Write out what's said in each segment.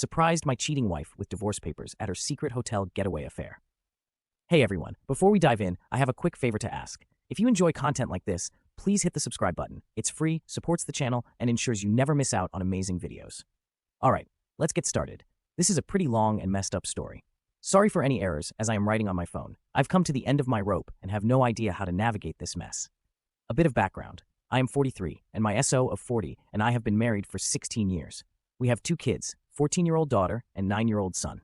surprised my cheating wife with divorce papers at her secret hotel getaway affair. Hey everyone, before we dive in, I have a quick favor to ask. If you enjoy content like this, please hit the subscribe button. It's free, supports the channel, and ensures you never miss out on amazing videos. Alright, let's get started. This is a pretty long and messed up story. Sorry for any errors as I am writing on my phone. I've come to the end of my rope and have no idea how to navigate this mess. A bit of background. I am 43, and my SO of 40, and I have been married for 16 years. We have 2 kids, 14-year-old daughter and 9-year-old son.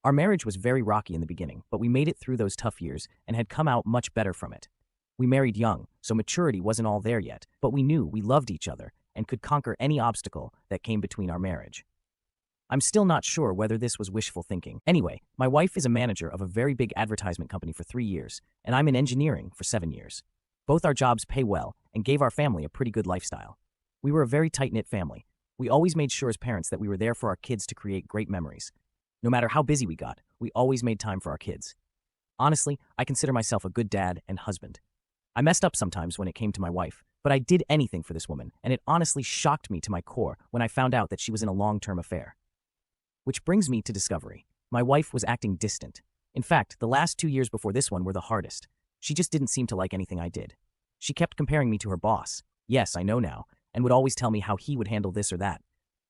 Our marriage was very rocky in the beginning, but we made it through those tough years and had come out much better from it. We married young, so maturity wasn't all there yet, but we knew we loved each other and could conquer any obstacle that came between our marriage. I'm still not sure whether this was wishful thinking. Anyway, my wife is a manager of a very big advertisement company for 3 years, and I'm in engineering for 7 years. Both our jobs pay well and gave our family a pretty good lifestyle. We were a very tight-knit family. We always made sure as parents that we were there for our kids to create great memories. No matter how busy we got, we always made time for our kids. Honestly, I consider myself a good dad and husband. I messed up sometimes when it came to my wife, but I did anything for this woman, and it honestly shocked me to my core when I found out that she was in a long-term affair. Which brings me to discovery. My wife was acting distant. In fact, the last 2 years before this one were the hardest. She just didn't seem to like anything I did. She kept comparing me to her boss. Yes, I know now, and would always tell me how he would handle this or that.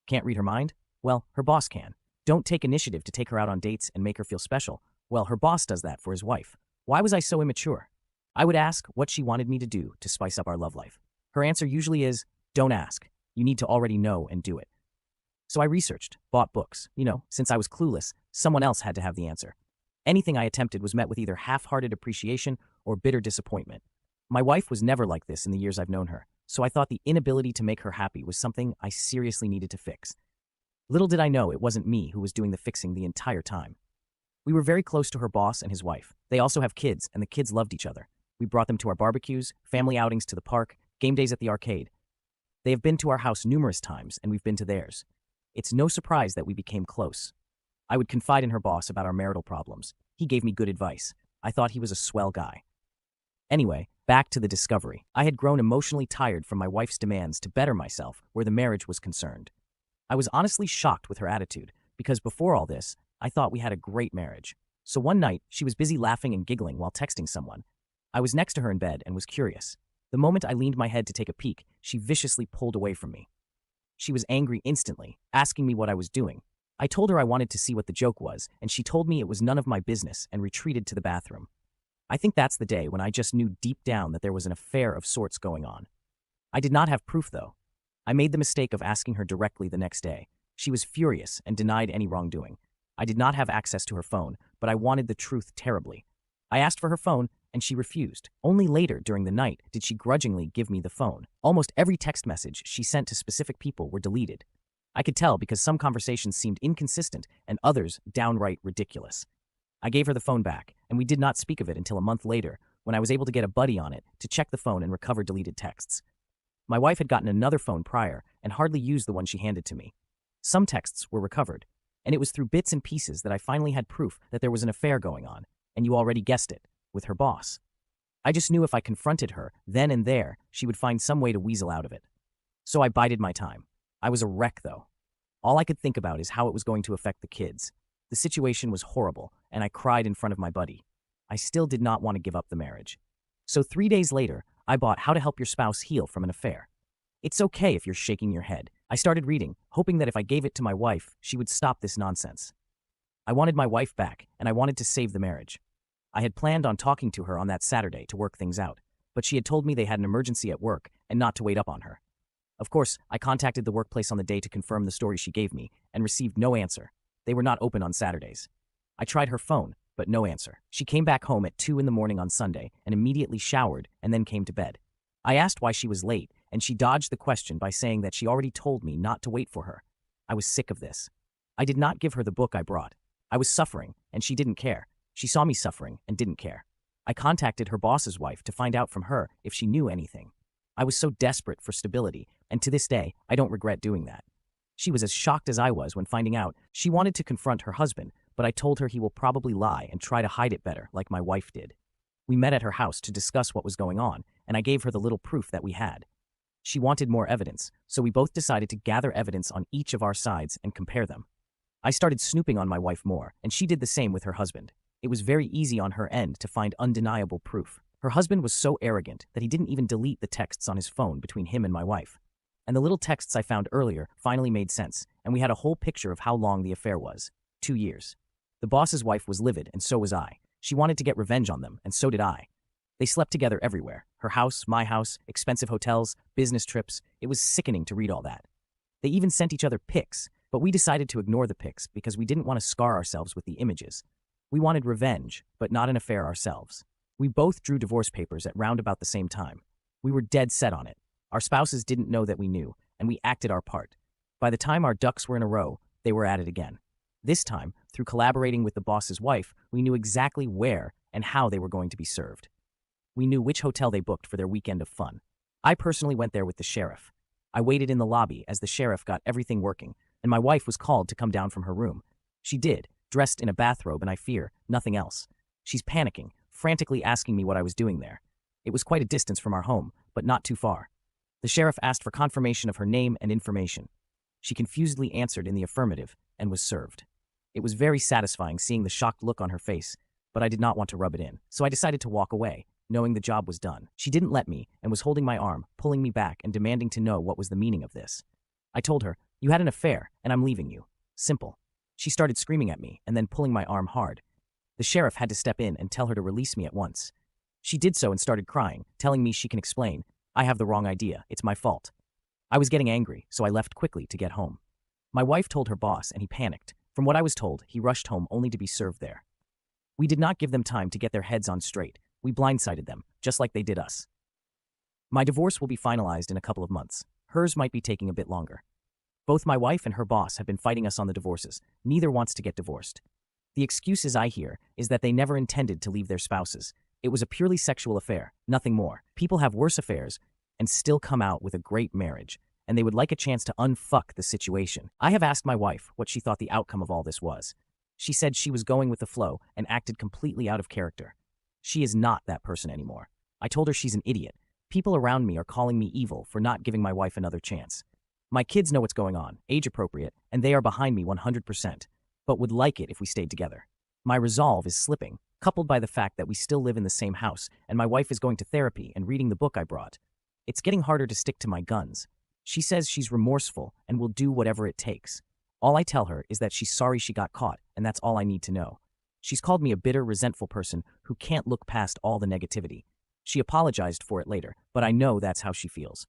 Can't read her mind? Well, her boss can. Don't take initiative to take her out on dates and make her feel special. Well, her boss does that for his wife. Why was I so immature? I would ask what she wanted me to do to spice up our love life. Her answer usually is, don't ask. You need to already know and do it. So I researched, bought books. Since I was clueless, someone else had to have the answer. Anything I attempted was met with either half-hearted appreciation or bitter disappointment. My wife was never like this in the years I've known her, so I thought the inability to make her happy was something I seriously needed to fix. Little did I know it wasn't me who was doing the fixing the entire time. We were very close to her boss and his wife. They also have kids, and the kids loved each other. We brought them to our barbecues, family outings to the park, game days at the arcade. They have been to our house numerous times, and we've been to theirs. It's no surprise that we became close. I would confide in her boss about our marital problems. He gave me good advice. I thought he was a swell guy. Anyway, back to the discovery. I had grown emotionally tired from my wife's demands to better myself where the marriage was concerned. I was honestly shocked with her attitude, because before all this, I thought we had a great marriage. So one night, she was busy laughing and giggling while texting someone. I was next to her in bed and was curious. The moment I leaned my head to take a peek, she viciously pulled away from me. She was angry instantly, asking me what I was doing. I told her I wanted to see what the joke was, and she told me it was none of my business and retreated to the bathroom. I think that's the day when I just knew deep down that there was an affair of sorts going on. I did not have proof, though. I made the mistake of asking her directly the next day. She was furious and denied any wrongdoing. I did not have access to her phone, but I wanted the truth terribly. I asked for her phone, and she refused. Only later during the night did she grudgingly give me the phone. Almost every text message she sent to specific people were deleted. I could tell because some conversations seemed inconsistent and others downright ridiculous. I gave her the phone back, and we did not speak of it until a month later, when I was able to get a buddy on it to check the phone and recover deleted texts. My wife had gotten another phone prior and hardly used the one she handed to me. Some texts were recovered, and it was through bits and pieces that I finally had proof that there was an affair going on, and you already guessed it, with her boss. I just knew if I confronted her, then and there, she would find some way to weasel out of it. So I bided my time. I was a wreck, though. All I could think about is how it was going to affect the kids. The situation was horrible, and I cried in front of my buddy. I still did not want to give up the marriage. So 3 days later, I bought How to Help Your Spouse Heal from an Affair. It's okay if you're shaking your head. I started reading, hoping that if I gave it to my wife, she would stop this nonsense. I wanted my wife back, and I wanted to save the marriage. I had planned on talking to her on that Saturday to work things out, but she had told me they had an emergency at work and not to wait up on her. Of course, I contacted the workplace on the day to confirm the story she gave me and received no answer. They were not open on Saturdays. I tried her phone, but no answer. She came back home at 2 in the morning on Sunday and immediately showered and then came to bed. I asked why she was late, and she dodged the question by saying that she already told me not to wait for her. I was sick of this. I did not give her the book I brought. I was suffering, and she didn't care. She saw me suffering and didn't care. I contacted her boss's wife to find out from her if she knew anything. I was so desperate for stability, and to this day, I don't regret doing that. She was as shocked as I was when finding out. She wanted to confront her husband, but I told her he will probably lie and try to hide it better, like my wife did. We met at her house to discuss what was going on, and I gave her the little proof that we had. She wanted more evidence, so we both decided to gather evidence on each of our sides and compare them. I started snooping on my wife more, and she did the same with her husband. It was very easy on her end to find undeniable proof. Her husband was so arrogant that he didn't even delete the texts on his phone between him and my wife. And the little texts I found earlier finally made sense, and we had a whole picture of how long the affair was. 2 years. The boss's wife was livid, and so was I. She wanted to get revenge on them, and so did I. They slept together everywhere. Her house, my house, expensive hotels, business trips. It was sickening to read all that. They even sent each other pics, but we decided to ignore the pics because we didn't want to scar ourselves with the images. We wanted revenge, but not an affair ourselves. We both drew divorce papers at round about the same time. We were dead set on it. Our spouses didn't know that we knew, and we acted our part. By the time our ducks were in a row, they were at it again. This time, through collaborating with the boss's wife, we knew exactly where and how they were going to be served. We knew which hotel they booked for their weekend of fun. I personally went there with the sheriff. I waited in the lobby as the sheriff got everything working, and my wife was called to come down from her room. She did, dressed in a bathrobe, and I fear nothing else. She's panicking, frantically asking me what I was doing there. It was quite a distance from our home, but not too far. The sheriff asked for confirmation of her name and information. She confusedly answered in the affirmative and was served. It was very satisfying seeing the shocked look on her face, but I did not want to rub it in, so I decided to walk away, knowing the job was done. She didn't let me and was holding my arm, pulling me back and demanding to know what was the meaning of this. I told her, "You had an affair, and I'm leaving you. Simple." She started screaming at me and then pulling my arm hard. The sheriff had to step in and tell her to release me at once. She did so and started crying, telling me she can explain. I have the wrong idea. It's my fault. I was getting angry, so I left quickly to get home. My wife told her boss, and he panicked. From what I was told, he rushed home only to be served there. We did not give them time to get their heads on straight. We blindsided them, just like they did us. My divorce will be finalized in a couple of months. Hers might be taking a bit longer. Both my wife and her boss have been fighting us on the divorces. Neither wants to get divorced. The excuses I hear is that they never intended to leave their spouses. It was a purely sexual affair, nothing more. People have worse affairs and still come out with a great marriage, and they would like a chance to unfuck the situation. I have asked my wife what she thought the outcome of all this was. She said she was going with the flow and acted completely out of character. She is not that person anymore. I told her she's an idiot. People around me are calling me evil for not giving my wife another chance. My kids know what's going on, age appropriate, and they are behind me 100%, but would like it if we stayed together. My resolve is slipping, coupled by the fact that we still live in the same house, and my wife is going to therapy and reading the book I brought. It's getting harder to stick to my guns. She says she's remorseful and will do whatever it takes. All I tell her is that she's sorry she got caught, and that's all I need to know. She's called me a bitter, resentful person who can't look past all the negativity. She apologized for it later, but I know that's how she feels.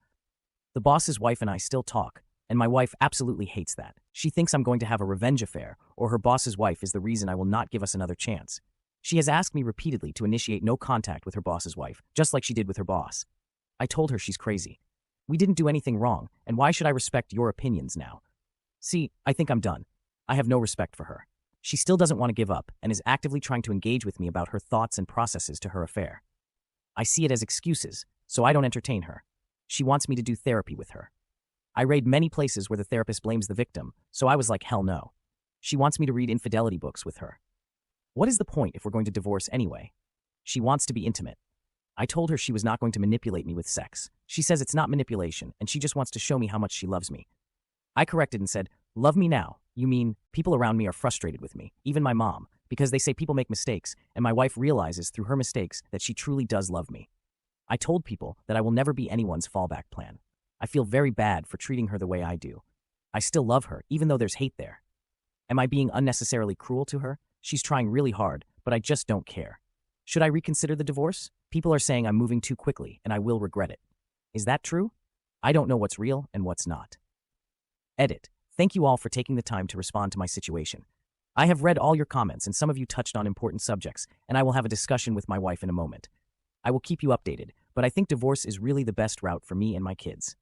The boss's wife and I still talk, and my wife absolutely hates that. She thinks I'm going to have a revenge affair, or her boss's wife is the reason I will not give us another chance. She has asked me repeatedly to initiate no contact with her boss's wife, just like she did with her boss. I told her she's crazy. We didn't do anything wrong, and why should I respect your opinions now? See, I think I'm done. I have no respect for her. She still doesn't want to give up and is actively trying to engage with me about her thoughts and processes to her affair. I see it as excuses, so I don't entertain her. She wants me to do therapy with her. I raid many places where the therapist blames the victim, so I was like, hell no. She wants me to read infidelity books with her. What is the point if we're going to divorce anyway? She wants to be intimate. I told her she was not going to manipulate me with sex. She says it's not manipulation, and she just wants to show me how much she loves me. I corrected and said, love me now. You mean people around me are frustrated with me, even my mom, because they say people make mistakes, and my wife realizes through her mistakes that she truly does love me. I told people that I will never be anyone's fallback plan. I feel very bad for treating her the way I do. I still love her, even though there's hate there. Am I being unnecessarily cruel to her? She's trying really hard, but I just don't care. Should I reconsider the divorce? People are saying I'm moving too quickly, and I will regret it. Is that true? I don't know what's real and what's not. Edit. Thank you all for taking the time to respond to my situation. I have read all your comments, and some of you touched on important subjects, and I will have a discussion with my wife in a moment. I will keep you updated, but I think divorce is really the best route for me and my kids.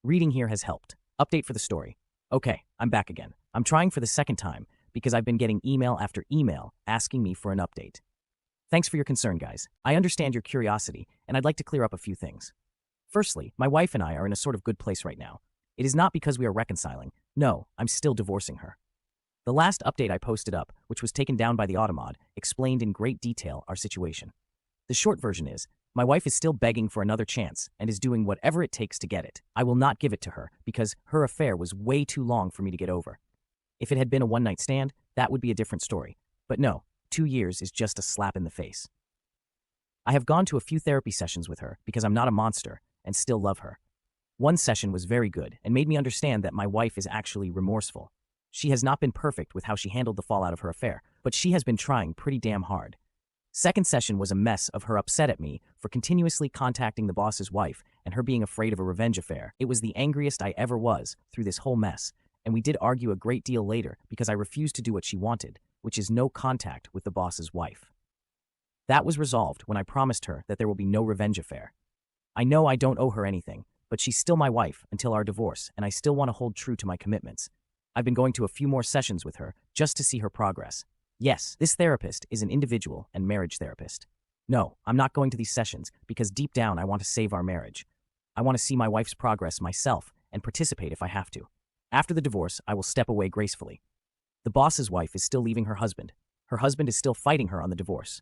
Reading here has helped. Update for the story. Okay, I'm back again. I'm trying for the second time because I've been getting email after email asking me for an update. Thanks for your concern, guys. I understand your curiosity, and I'd like to clear up a few things. Firstly, my wife and I are in a sort of good place right now. It is not because we are reconciling. No, I'm still divorcing her. The last update I posted up, which was taken down by the Automod, explained in great detail our situation. The short version is, my wife is still begging for another chance and is doing whatever it takes to get it. I will not give it to her because her affair was way too long for me to get over. If it had been a one-night stand, that would be a different story. But no, 2 years is just a slap in the face. I have gone to a few therapy sessions with her because I'm not a monster and still love her. One session was very good and made me understand that my wife is actually remorseful. She has not been perfect with how she handled the fallout of her affair, but she has been trying pretty damn hard. Second session was a mess of her upset at me for continuously contacting the boss's wife and her being afraid of a revenge affair. It was the angriest I ever was through this whole mess, and we did argue a great deal later because I refused to do what she wanted, which is no contact with the boss's wife. That was resolved when I promised her that there will be no revenge affair. I know I don't owe her anything, but she's still my wife until our divorce, and I still want to hold true to my commitments. I've been going to a few more sessions with her just to see her progress. Yes, this therapist is an individual and marriage therapist. No, I'm not going to these sessions because deep down I want to save our marriage. I want to see my wife's progress myself and participate if I have to. After the divorce, I will step away gracefully. The boss's wife is still leaving her husband. Her husband is still fighting her on the divorce.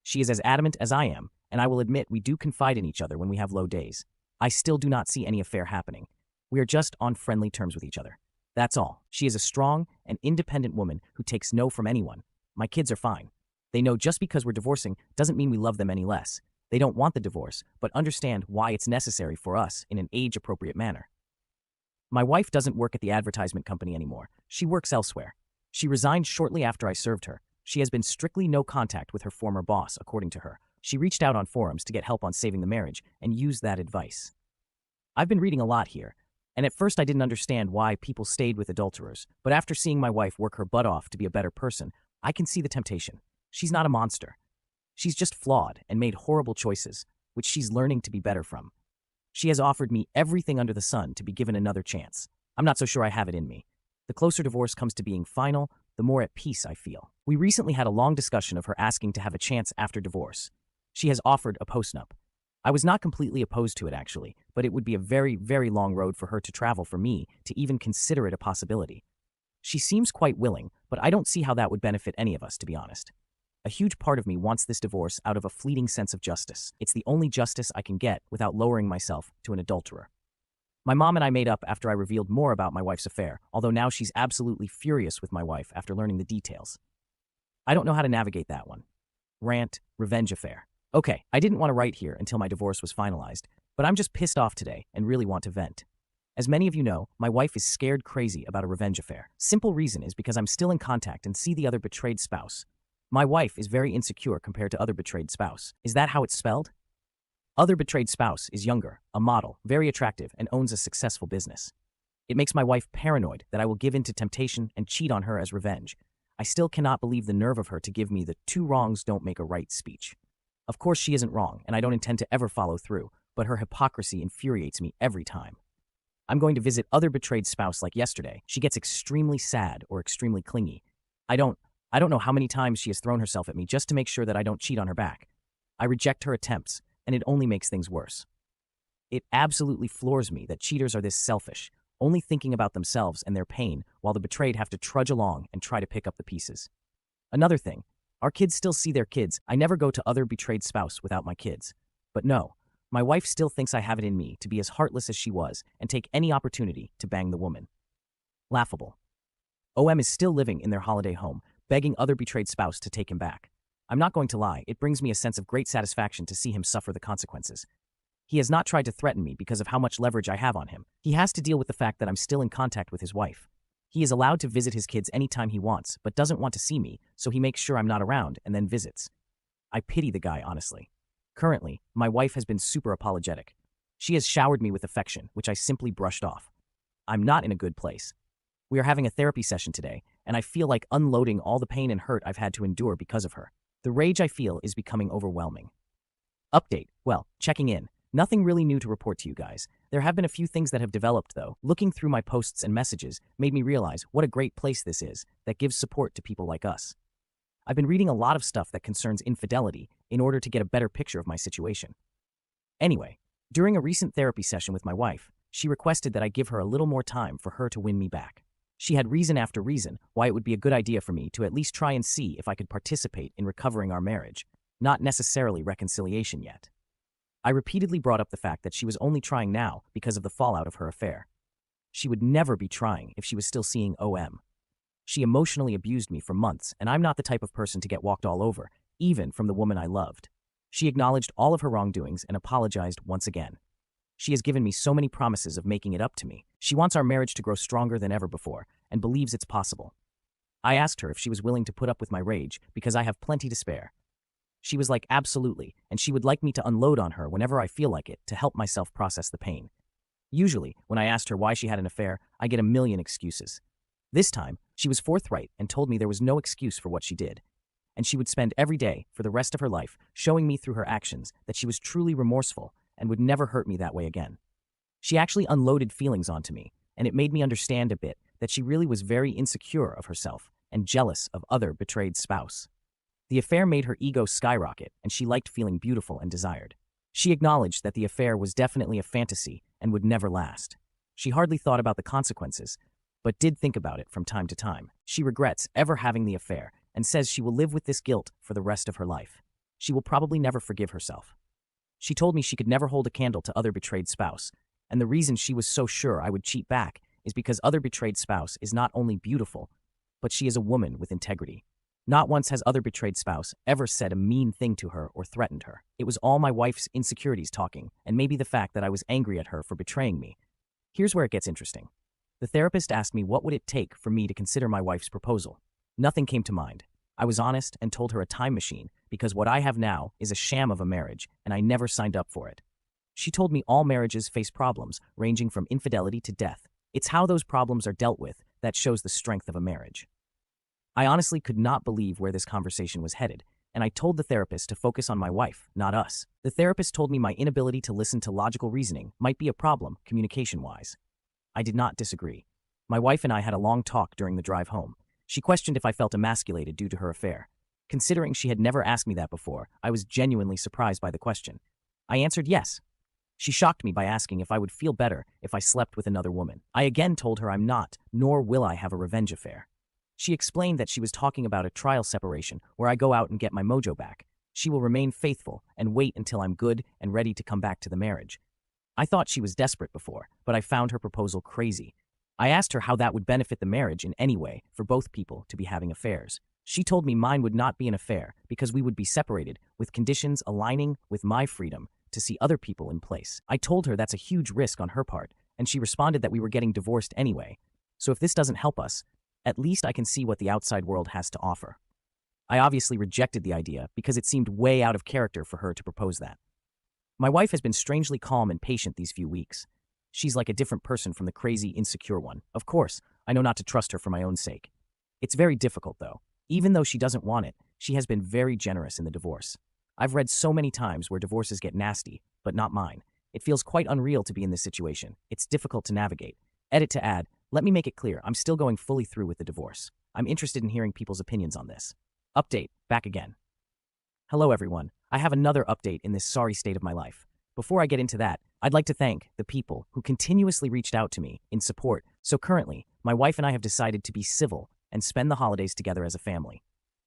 She is as adamant as I am, and I will admit we do confide in each other when we have low days. I still do not see any affair happening. We are just on friendly terms with each other. That's all. She is a strong and independent woman who takes no from anyone. My kids are fine. They know just because we're divorcing doesn't mean we love them any less. They don't want the divorce, but understand why it's necessary for us in an age-appropriate manner. My wife doesn't work at the advertisement company anymore. She works elsewhere. She resigned shortly after I served her. She has been strictly no contact with her former boss, according to her. She reached out on forums to get help on saving the marriage and used that advice. I've been reading a lot here, and at first I didn't understand why people stayed with adulterers, but after seeing my wife work her butt off to be a better person, I can see the temptation. She's not a monster. She's just flawed and made horrible choices, which she's learning to be better from. She has offered me everything under the sun to be given another chance. I'm not so sure I have it in me. The closer divorce comes to being final, the more at peace I feel. We recently had a long discussion of her asking to have a chance after divorce. She has offered a postnup. I was not completely opposed to it actually, but it would be a very, very long road for her to travel for me to even consider it a possibility. She seems quite willing, but I don't see how that would benefit any of us, to be honest. A huge part of me wants this divorce out of a fleeting sense of justice. It's the only justice I can get without lowering myself to an adulterer. My mom and I made up after I revealed more about my wife's affair, although now she's absolutely furious with my wife after learning the details. I don't know how to navigate that one. Rant, revenge affair. Okay, I didn't want to write here until my divorce was finalized, but I'm just pissed off today and really want to vent. As many of you know, my wife is scared crazy about a revenge affair. Simple reason is because I'm still in contact and see the other betrayed spouse. My wife is very insecure compared to other betrayed spouse. Is that how it's spelled? Other betrayed spouse is younger, a model, very attractive, and owns a successful business. It makes my wife paranoid that I will give in to temptation and cheat on her as revenge. I still cannot believe the nerve of her to give me the two wrongs don't make a right speech. Of course she isn't wrong, and I don't intend to ever follow through, but her hypocrisy infuriates me every time. I'm going to visit other betrayed spouse like yesterday. She gets extremely sad or extremely clingy. I don't know how many times she has thrown herself at me just to make sure that I don't cheat on her back. I reject her attempts, and it only makes things worse. It absolutely floors me that cheaters are this selfish, only thinking about themselves and their pain while the betrayed have to trudge along and try to pick up the pieces. Another thing, our kids still see their kids. I never go to other betrayed spouse without my kids. But no, my wife still thinks I have it in me to be as heartless as she was and take any opportunity to bang the woman. Laughable. OM is still living in their holiday home, begging other betrayed spouse to take him back. I'm not going to lie, it brings me a sense of great satisfaction to see him suffer the consequences. He has not tried to threaten me because of how much leverage I have on him. He has to deal with the fact that I'm still in contact with his wife. He is allowed to visit his kids anytime he wants, but doesn't want to see me, so he makes sure I'm not around and then visits. I pity the guy, honestly. Currently, my wife has been super apologetic. She has showered me with affection, which I simply brushed off. I'm not in a good place. We are having a therapy session today, and I feel like unloading all the pain and hurt I've had to endure because of her. The rage I feel is becoming overwhelming. Update. Well, checking in. Nothing really new to report to you guys. There have been a few things that have developed, though. Looking through my posts and messages made me realize what a great place this is that gives support to people like us. I've been reading a lot of stuff that concerns infidelity in order to get a better picture of my situation. Anyway, during a recent therapy session with my wife, she requested that I give her a little more time for her to win me back. She had reason after reason why it would be a good idea for me to at least try and see if I could participate in recovering our marriage, not necessarily reconciliation yet. I repeatedly brought up the fact that she was only trying now because of the fallout of her affair. She would never be trying if she was still seeing OM. She emotionally abused me for months, and I'm not the type of person to get walked all over, even from the woman I loved. She acknowledged all of her wrongdoings and apologized once again. She has given me so many promises of making it up to me. She wants our marriage to grow stronger than ever before and believes it's possible. I asked her if she was willing to put up with my rage because I have plenty to spare. She was like, absolutely, and she would like me to unload on her whenever I feel like it to help myself process the pain. Usually, when I asked her why she had an affair, I get a million excuses. This time, she was forthright and told me there was no excuse for what she did. And she would spend every day, for the rest of her life, showing me through her actions that she was truly remorseful and would never hurt me that way again. She actually unloaded feelings onto me, and it made me understand a bit that she really was very insecure of herself and jealous of other betrayed spouse. The affair made her ego skyrocket, and she liked feeling beautiful and desired. She acknowledged that the affair was definitely a fantasy and would never last. She hardly thought about the consequences, but did think about it from time to time. She regrets ever having the affair and says she will live with this guilt for the rest of her life. She will probably never forgive herself. She told me she could never hold a candle to other betrayed spouse, and the reason she was so sure I would cheat back is because other betrayed spouse is not only beautiful, but she is a woman with integrity. Not once has other betrayed spouse ever said a mean thing to her or threatened her. It was all my wife's insecurities talking, and maybe the fact that I was angry at her for betraying me. Here's where it gets interesting. The therapist asked me what would it take for me to consider my wife's proposal. Nothing came to mind. I was honest and told her a time machine because what I have now is a sham of a marriage, and I never signed up for it. She told me all marriages face problems, ranging from infidelity to death. It's how those problems are dealt with that shows the strength of a marriage. I honestly could not believe where this conversation was headed, and I told the therapist to focus on my wife, not us. The therapist told me my inability to listen to logical reasoning might be a problem, communication-wise. I did not disagree. My wife and I had a long talk during the drive home. She questioned if I felt emasculated due to her affair. Considering she had never asked me that before, I was genuinely surprised by the question. I answered yes. She shocked me by asking if I would feel better if I slept with another woman. I again told her I'm not, nor will I have a revenge affair. She explained that she was talking about a trial separation where I go out and get my mojo back. She will remain faithful and wait until I'm good and ready to come back to the marriage. I thought she was desperate before, but I found her proposal crazy. I asked her how that would benefit the marriage in any way for both people to be having affairs. She told me mine would not be an affair because we would be separated with conditions aligning with my freedom to see other people in place. I told her that's a huge risk on her part, and she responded that we were getting divorced anyway. So if this doesn't help us, at least I can see what the outside world has to offer. I obviously rejected the idea because it seemed way out of character for her to propose that. My wife has been strangely calm and patient these few weeks. She's like a different person from the crazy, insecure one. Of course, I know not to trust her for my own sake. It's very difficult, though. Even though she doesn't want it, she has been very generous in the divorce. I've read so many times where divorces get nasty, but not mine. It feels quite unreal to be in this situation. It's difficult to navigate. Edit to add, let me make it clear, I'm still going fully through with the divorce. I'm interested in hearing people's opinions on this. Update, back again. Hello everyone, I have another update in this sorry state of my life. Before I get into that, I'd like to thank the people who continuously reached out to me in support. So currently, my wife and I have decided to be civil and spend the holidays together as a family.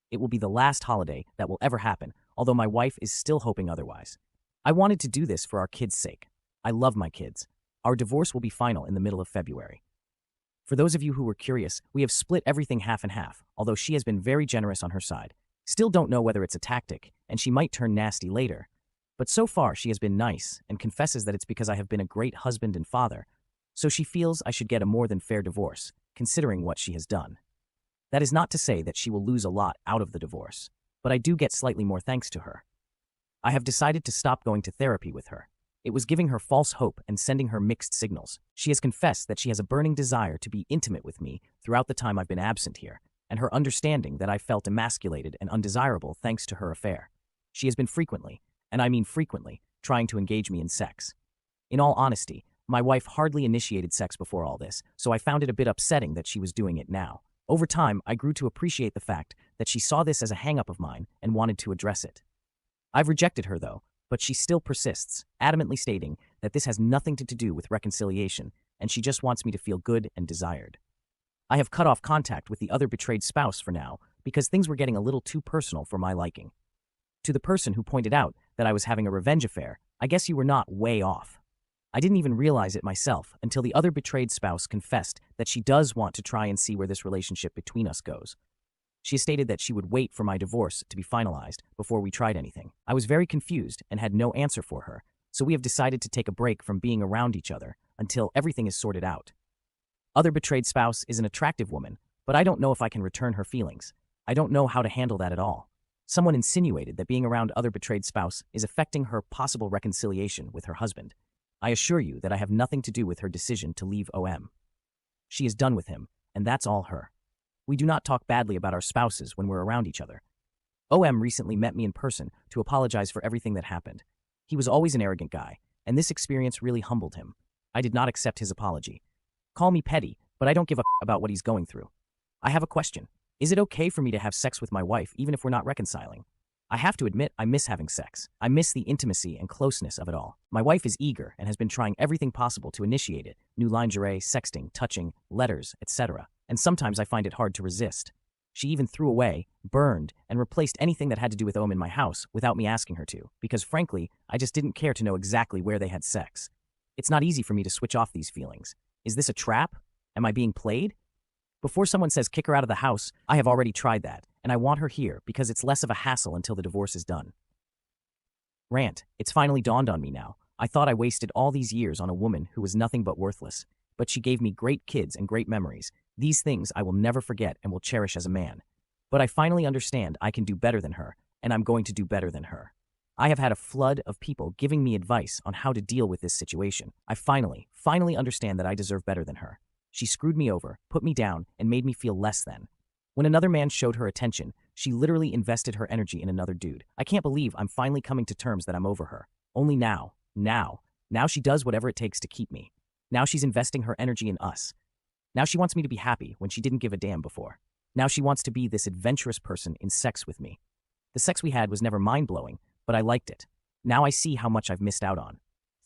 It will be the last holiday that will ever happen, although my wife is still hoping otherwise. I wanted to do this for our kids' sake. I love my kids. Our divorce will be final in the middle of February. For those of you who were curious, we have split everything half and half, although she has been very generous on her side. Still don't know whether it's a tactic, and she might turn nasty later. But so far she has been nice and confesses that it's because I have been a great husband and father, so she feels I should get a more than fair divorce, considering what she has done. That is not to say that she will lose a lot out of the divorce, but I do get slightly more thanks to her. I have decided to stop going to therapy with her. It was giving her false hope and sending her mixed signals. She has confessed that she has a burning desire to be intimate with me throughout the time I've been absent here, and her understanding that I felt emasculated and undesirable thanks to her affair. She has been frequently, and I mean frequently, trying to engage me in sex. In all honesty, my wife hardly initiated sex before all this, so I found it a bit upsetting that she was doing it now. Over time, I grew to appreciate the fact that she saw this as a hang-up of mine and wanted to address it. I've rejected her, though, but she still persists, adamantly stating that this has nothing to do with reconciliation, and she just wants me to feel good and desired. I have cut off contact with the other betrayed spouse for now because things were getting a little too personal for my liking. To the person who pointed out that I was having a revenge affair, I guess you were not way off. I didn't even realize it myself until the other betrayed spouse confessed that she does want to try and see where this relationship between us goes. She stated that she would wait for my divorce to be finalized before we tried anything. I was very confused and had no answer for her, so we have decided to take a break from being around each other until everything is sorted out. Other betrayed spouse is an attractive woman, but I don't know if I can return her feelings. I don't know how to handle that at all. Someone insinuated that being around other betrayed spouse is affecting her possible reconciliation with her husband. I assure you that I have nothing to do with her decision to leave OM. She is done with him, and that's all her. We do not talk badly about our spouses when we're around each other. OM recently met me in person to apologize for everything that happened. He was always an arrogant guy, and this experience really humbled him. I did not accept his apology. Call me petty, but I don't give a about what he's going through. I have a question. Is it okay for me to have sex with my wife even if we're not reconciling? I have to admit I miss having sex. I miss the intimacy and closeness of it all. My wife is eager and has been trying everything possible to initiate it. New lingerie, sexting, touching, letters, etc. And sometimes I find it hard to resist. She even threw away, burned, and replaced anything that had to do with OM in my house without me asking her to, because frankly, I just didn't care to know exactly where they had sex. It's not easy for me to switch off these feelings. Is this a trap? Am I being played? Before someone says kick her out of the house, I have already tried that, and I want her here because it's less of a hassle until the divorce is done. Rant. It's finally dawned on me now. I thought I wasted all these years on a woman who was nothing but worthless, but she gave me great kids and great memories. These things I will never forget and will cherish as a man. But I finally understand I can do better than her, and I'm going to do better than her. I have had a flood of people giving me advice on how to deal with this situation. I finally understand that I deserve better than her. She screwed me over, put me down, and made me feel less than. When another man showed her attention, she literally invested her energy in another dude. I can't believe I'm finally coming to terms that I'm over her. Only now she does whatever it takes to keep me. Now she's investing her energy in us. Now she wants me to be happy when she didn't give a damn before. Now she wants to be this adventurous person in sex with me. The sex we had was never mind-blowing, but I liked it. Now I see how much I've missed out on.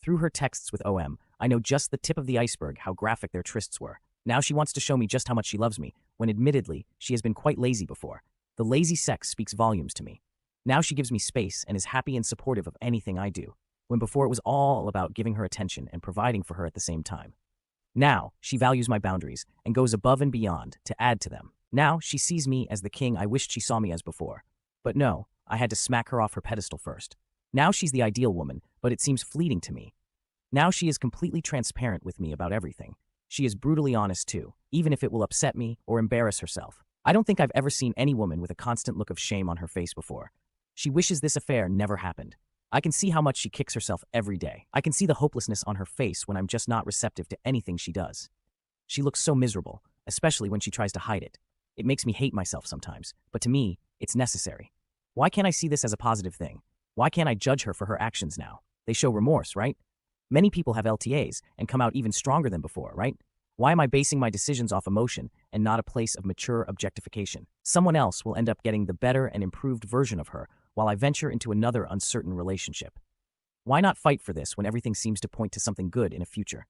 Through her texts with OM, I know just the tip of the iceberg how graphic their trysts were. Now she wants to show me just how much she loves me, when admittedly, she has been quite lazy before. The lazy sex speaks volumes to me. Now she gives me space and is happy and supportive of anything I do, when before it was all about giving her attention and providing for her at the same time. Now she values my boundaries and goes above and beyond to add to them. Now she sees me as the king I wished she saw me as before. But no, I had to smack her off her pedestal first. Now she's the ideal woman, but it seems fleeting to me. Now she is completely transparent with me about everything. She is brutally honest too, even if it will upset me or embarrass herself. I don't think I've ever seen any woman with a constant look of shame on her face before. She wishes this affair never happened. I can see how much she kicks herself every day. I can see the hopelessness on her face when I'm just not receptive to anything she does. She looks so miserable, especially when she tries to hide it. It makes me hate myself sometimes, but to me, it's necessary. Why can't I see this as a positive thing? Why can't I judge her for her actions now? They show remorse, right? Many people have LTAs and come out even stronger than before, right? Why am I basing my decisions off emotion and not a place of mature objectification? Someone else will end up getting the better and improved version of her while I venture into another uncertain relationship. Why not fight for this when everything seems to point to something good in a future?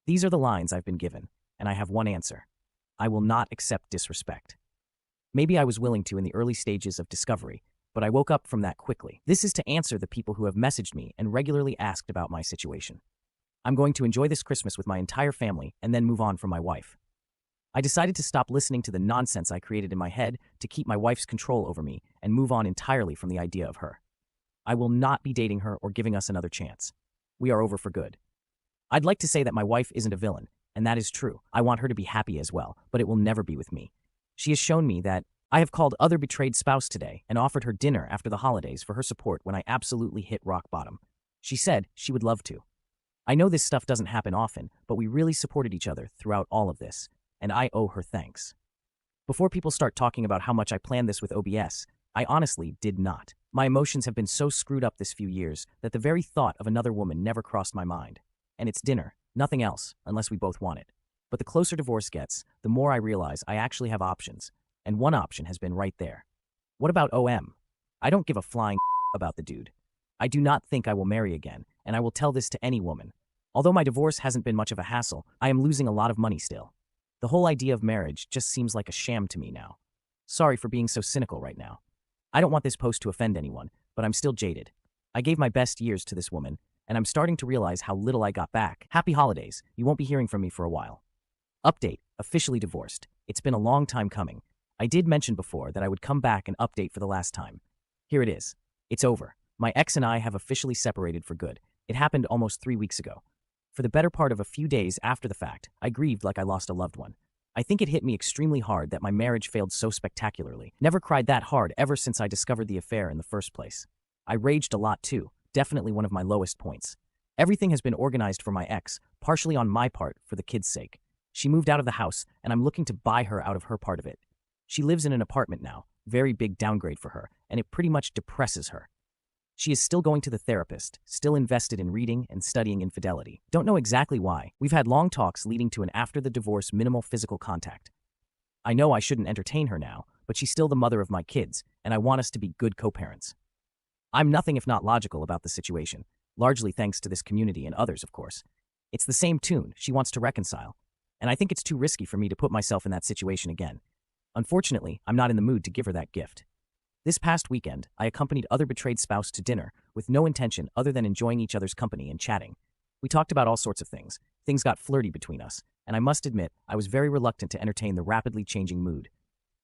These are the lines I've been given, and I have one answer. I will not accept disrespect. Maybe I was willing to in the early stages of discovery, but I woke up from that quickly. This is to answer the people who have messaged me and regularly asked about my situation. I'm going to enjoy this Christmas with my entire family and then move on from my wife. I decided to stop listening to the nonsense I created in my head to keep my wife's control over me and move on entirely from the idea of her. I will not be dating her or giving us another chance. We are over for good. I'd like to say that my wife isn't a villain, and that is true. I want her to be happy as well, but it will never be with me. She has shown me that. I have called other betrayed spouse today and offered her dinner after the holidays for her support when I absolutely hit rock bottom. She said she would love to. I know this stuff doesn't happen often, but we really supported each other throughout all of this, and I owe her thanks. Before people start talking about how much I planned this with OBS, I honestly did not. My emotions have been so screwed up this few years that the very thought of another woman never crossed my mind. And it's dinner, nothing else, unless we both want it. But the closer divorce gets, the more I realize I actually have options, and one option has been right there. What about OM? I don't give a flying about the dude. I do not think I will marry again, and I will tell this to any woman. Although my divorce hasn't been much of a hassle, I am losing a lot of money still. The whole idea of marriage just seems like a sham to me now. Sorry for being so cynical right now. I don't want this post to offend anyone, but I'm still jaded. I gave my best years to this woman, and I'm starting to realize how little I got back. Happy holidays. You won't be hearing from me for a while. Update. Officially divorced. It's been a long time coming. I did mention before that I would come back and update for the last time. Here it is. It's over. My ex and I have officially separated for good. It happened almost 3 weeks ago. For the better part of a few days after the fact, I grieved like I lost a loved one. I think it hit me extremely hard that my marriage failed so spectacularly. Never cried that hard ever since I discovered the affair in the first place. I raged a lot too, definitely one of my lowest points. Everything has been organized for my ex, partially on my part for the kids' sake. She moved out of the house, and I'm looking to buy her out of her part of it. She lives in an apartment now, very big downgrade for her, and it pretty much depresses her. She is still going to the therapist, still invested in reading and studying infidelity. Don't know exactly why. We've had long talks leading to an after the divorce minimal physical contact. I know I shouldn't entertain her now, but she's still the mother of my kids, and I want us to be good co-parents. I'm nothing if not logical about the situation, largely thanks to this community and others, of course. It's the same tune. She wants to reconcile, and I think it's too risky for me to put myself in that situation again. Unfortunately, I'm not in the mood to give her that gift. This past weekend, I accompanied other betrayed spouse to dinner with no intention other than enjoying each other's company and chatting. We talked about all sorts of things. Things got flirty between us, and I must admit, I was very reluctant to entertain the rapidly changing mood.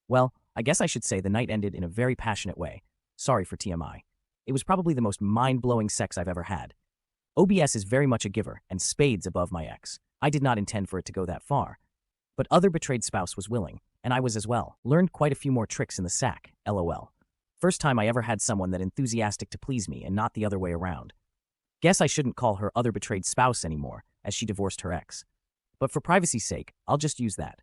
Well, I guess I should say the night ended in a very passionate way. Sorry for TMI. It was probably the most mind-blowing sex I've ever had. OBS is very much a giver, and spades above my ex. I did not intend for it to go that far. But other betrayed spouse was willing, and I was as well. Learned quite a few more tricks in the sack, LOL. First time I ever had someone that enthusiastic to please me and not the other way around. Guess I shouldn't call her other betrayed spouse anymore, as she divorced her ex. But for privacy's sake, I'll just use that.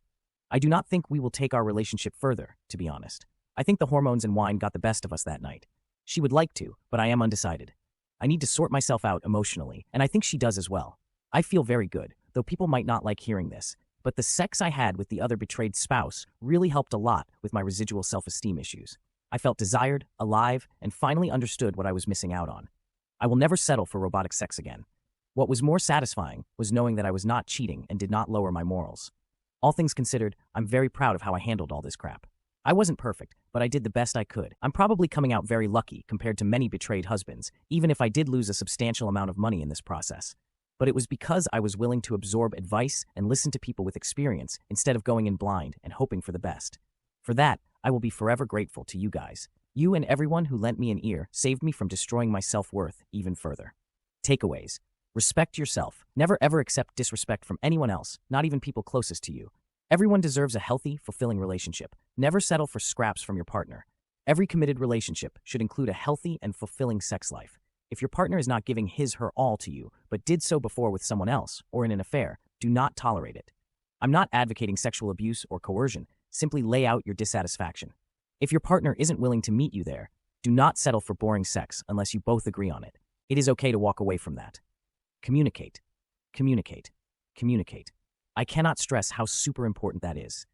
I do not think we will take our relationship further, to be honest. I think the hormones and wine got the best of us that night. She would like to, but I am undecided. I need to sort myself out emotionally, and I think she does as well. I feel very good, though people might not like hearing this, but the sex I had with the other betrayed spouse really helped a lot with my residual self-esteem issues. I felt desired, alive, and finally understood what I was missing out on. I will never settle for robotic sex again. What was more satisfying was knowing that I was not cheating and did not lower my morals. All things considered, I'm very proud of how I handled all this crap. I wasn't perfect, but I did the best I could. I'm probably coming out very lucky compared to many betrayed husbands, even if I did lose a substantial amount of money in this process. But it was because I was willing to absorb advice and listen to people with experience instead of going in blind and hoping for the best. For that, I will be forever grateful to you guys. You and everyone who lent me an ear saved me from destroying my self-worth even further. Takeaways. Respect yourself. Never ever accept disrespect from anyone else, not even people closest to you. Everyone deserves a healthy, fulfilling relationship. Never settle for scraps from your partner. Every committed relationship should include a healthy and fulfilling sex life. If your partner is not giving his/her all to you, but did so before with someone else or in an affair, do not tolerate it. I'm not advocating sexual abuse or coercion. Simply lay out your dissatisfaction. If your partner isn't willing to meet you there, do not settle for boring sex unless you both agree on it. It is okay to walk away from that. Communicate. Communicate. Communicate. I cannot stress how super important that is.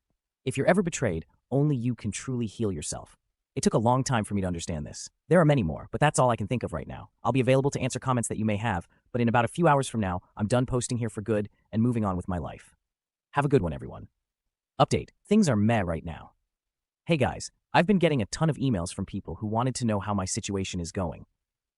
If you're ever betrayed, only you can truly heal yourself. It took a long time for me to understand this. There are many more, but that's all I can think of right now. I'll be available to answer comments that you may have, but in about a few hours from now, I'm done posting here for good and moving on with my life. Have a good one, everyone. Update. Things are meh right now. Hey guys, I've been getting a ton of emails from people who wanted to know how my situation is going.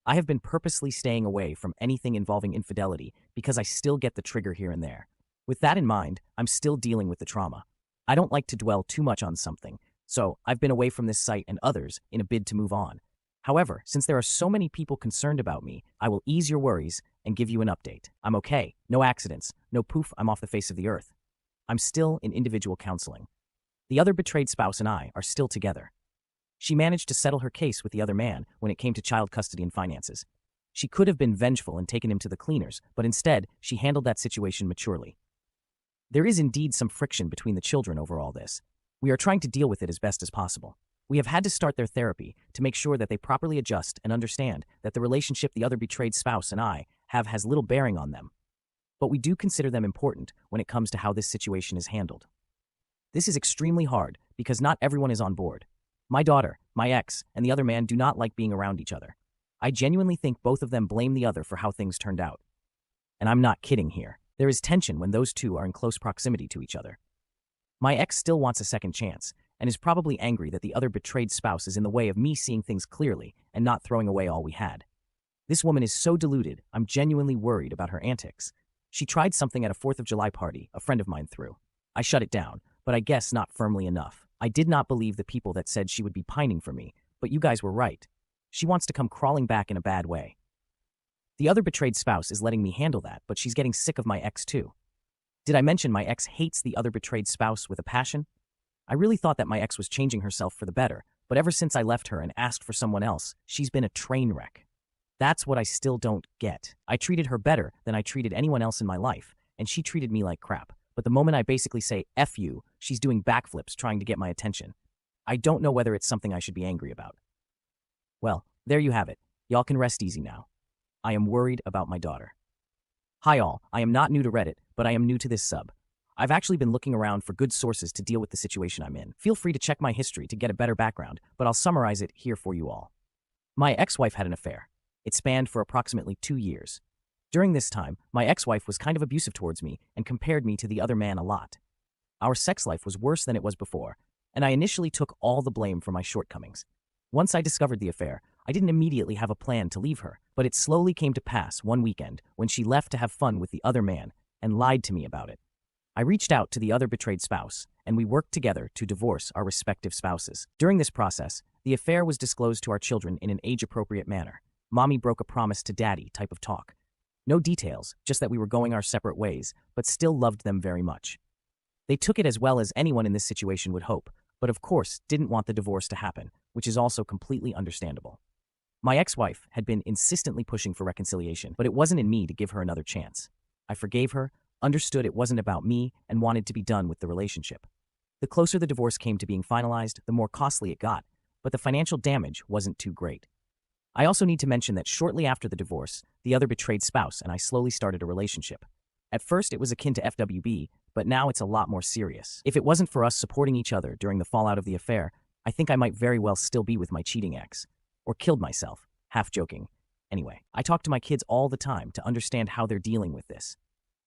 I have been purposely staying away from anything involving infidelity because I still get the trigger here and there. With that in mind, I'm still dealing with the trauma. I don't like to dwell too much on something, so I've been away from this site and others in a bid to move on. However, since there are so many people concerned about me, I will ease your worries and give you an update. I'm okay. No accidents. No poof, I'm off the face of the earth. I'm still in individual counseling. The other betrayed spouse and I are still together. She managed to settle her case with the other man when it came to child custody and finances. She could have been vengeful and taken him to the cleaners, but instead, she handled that situation maturely. There is indeed some friction between the children over all this. We are trying to deal with it as best as possible. We have had to start their therapy to make sure that they properly adjust and understand that the relationship the other betrayed spouse and I have has little bearing on them. But we do consider them important when it comes to how this situation is handled. This is extremely hard because not everyone is on board. My daughter, my ex, and the other man do not like being around each other. I genuinely think both of them blame the other for how things turned out. And I'm not kidding here. There is tension when those two are in close proximity to each other. My ex still wants a second chance and is probably angry that the other betrayed spouse is in the way of me seeing things clearly and not throwing away all we had. This woman is so deluded, I'm genuinely worried about her antics. She tried something at a 4th of July party a friend of mine threw. I shut it down, but I guess not firmly enough. I did not believe the people that said she would be pining for me, but you guys were right. She wants to come crawling back in a bad way. The other betrayed spouse is letting me handle that, but she's getting sick of my ex too. Did I mention my ex hates the other betrayed spouse with a passion? I really thought that my ex was changing herself for the better, but ever since I left her and asked for someone else, she's been a train wreck. That's what I still don't get. I treated her better than I treated anyone else in my life, and she treated me like crap. But the moment I basically say, F you, she's doing backflips trying to get my attention. I don't know whether it's something I should be angry about. Well, there you have it. Y'all can rest easy now. I am worried about my daughter. Hi all, I am not new to Reddit, but I am new to this sub. I've actually been looking around for good sources to deal with the situation I'm in. Feel free to check my history to get a better background, but I'll summarize it here for you all. My ex-wife had an affair. It spanned for approximately 2 years. During this time, my ex-wife was kind of abusive towards me and compared me to the other man a lot. Our sex life was worse than it was before, and I initially took all the blame for my shortcomings. Once I discovered the affair, I didn't immediately have a plan to leave her, but it slowly came to pass one weekend when she left to have fun with the other man and lied to me about it. I reached out to the other betrayed spouse, and we worked together to divorce our respective spouses. During this process, the affair was disclosed to our children in an age-appropriate manner. Mommy broke a promise to daddy type of talk. No details, just that we were going our separate ways, but still loved them very much. They took it as well as anyone in this situation would hope, but of course didn't want the divorce to happen, which is also completely understandable. My ex-wife had been insistently pushing for reconciliation, but it wasn't in me to give her another chance. I forgave her, understood it wasn't about me, and wanted to be done with the relationship. The closer the divorce came to being finalized, the more costly it got, but the financial damage wasn't too great. I also need to mention that shortly after the divorce, the other betrayed spouse and I slowly started a relationship. At first, it was akin to FWB, but now it's a lot more serious. If it wasn't for us supporting each other during the fallout of the affair, I think I might very well still be with my cheating ex. Or killed myself, half joking. Anyway, I talk to my kids all the time to understand how they're dealing with this.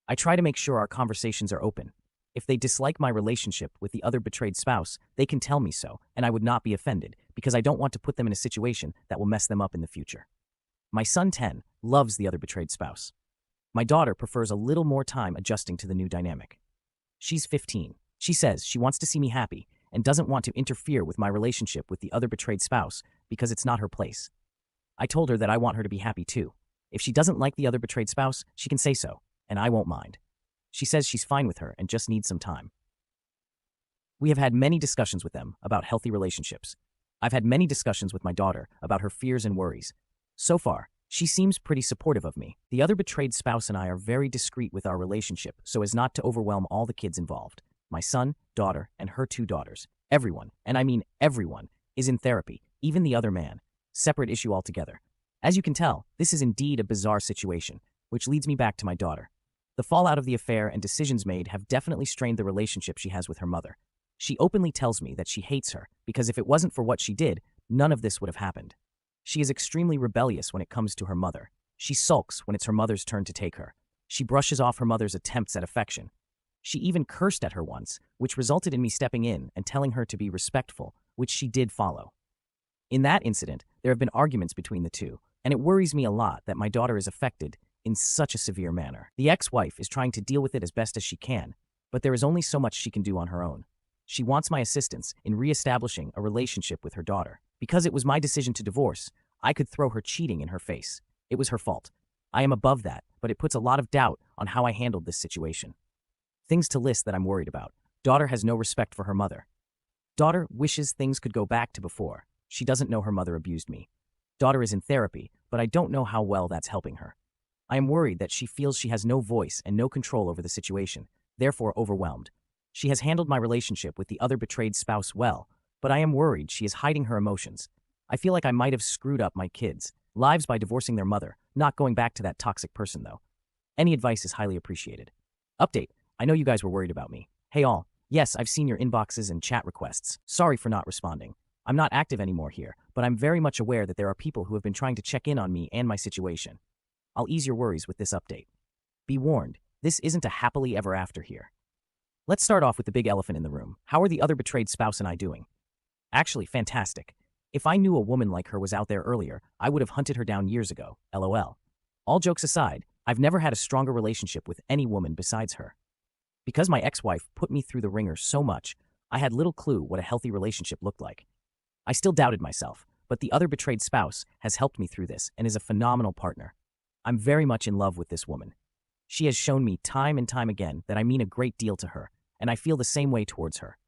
I try to make sure our conversations are open. If they dislike my relationship with the other betrayed spouse, they can tell me so, and I would not be offended, because I don't want to put them in a situation that will mess them up in the future. My son 10 loves the other betrayed spouse. My daughter prefers a little more time adjusting to the new dynamic. She's 15. She says she wants to see me happy and doesn't want to interfere with my relationship with the other betrayed spouse because it's not her place. I told her that I want her to be happy too. If she doesn't like the other betrayed spouse, she can say so, and I won't mind. She says she's fine with her and just needs some time. We have had many discussions with them about healthy relationships. I've had many discussions with my daughter about her fears and worries. So far, she seems pretty supportive of me. The other betrayed spouse and I are very discreet with our relationship so as not to overwhelm all the kids involved. My son, daughter, and her 2 daughters. Everyone, and I mean everyone, is in therapy, even the other man. Separate issue altogether. As you can tell, this is indeed a bizarre situation, which leads me back to my daughter. The fallout of the affair and decisions made have definitely strained the relationship she has with her mother. She openly tells me that she hates her because if it wasn't for what she did, none of this would have happened. She is extremely rebellious when it comes to her mother. She sulks when it's her mother's turn to take her. She brushes off her mother's attempts at affection. She even cursed at her once, which resulted in me stepping in and telling her to be respectful, which she did follow. In that incident, there have been arguments between the two, and it worries me a lot that my daughter is affected in such a severe manner. The ex-wife is trying to deal with it as best as she can, but there is only so much she can do on her own. She wants my assistance in re-establishing a relationship with her daughter. Because it was my decision to divorce, I could throw her cheating in her face. It was her fault. I am above that, but it puts a lot of doubt on how I handled this situation. Things to list that I'm worried about. Daughter has no respect for her mother. Daughter wishes things could go back to before. She doesn't know her mother abused me. Daughter is in therapy, but I don't know how well that's helping her. I am worried that she feels she has no voice and no control over the situation, therefore overwhelmed. She has handled my relationship with the other betrayed spouse well, but I am worried she is hiding her emotions. I feel like I might have screwed up my kids' lives by divorcing their mother, not going back to that toxic person though. Any advice is highly appreciated. Update. I know you guys were worried about me. Hey all. Yes, I've seen your inboxes and chat requests. Sorry for not responding. I'm not active anymore here, but I'm very much aware that there are people who have been trying to check in on me and my situation. I'll ease your worries with this update. Be warned, this isn't a happily ever after here. Let's start off with the big elephant in the room. How are the other betrayed spouse and I doing? Actually, fantastic. If I knew a woman like her was out there earlier, I would have hunted her down years ago, lol. All jokes aside, I've never had a stronger relationship with any woman besides her. Because my ex-wife put me through the ringer so much, I had little clue what a healthy relationship looked like. I still doubted myself, but the other betrayed spouse has helped me through this and is a phenomenal partner. I'm very much in love with this woman. She has shown me time and time again that I mean a great deal to her, and I feel the same way towards her.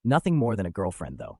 Nothing more than a girlfriend, though.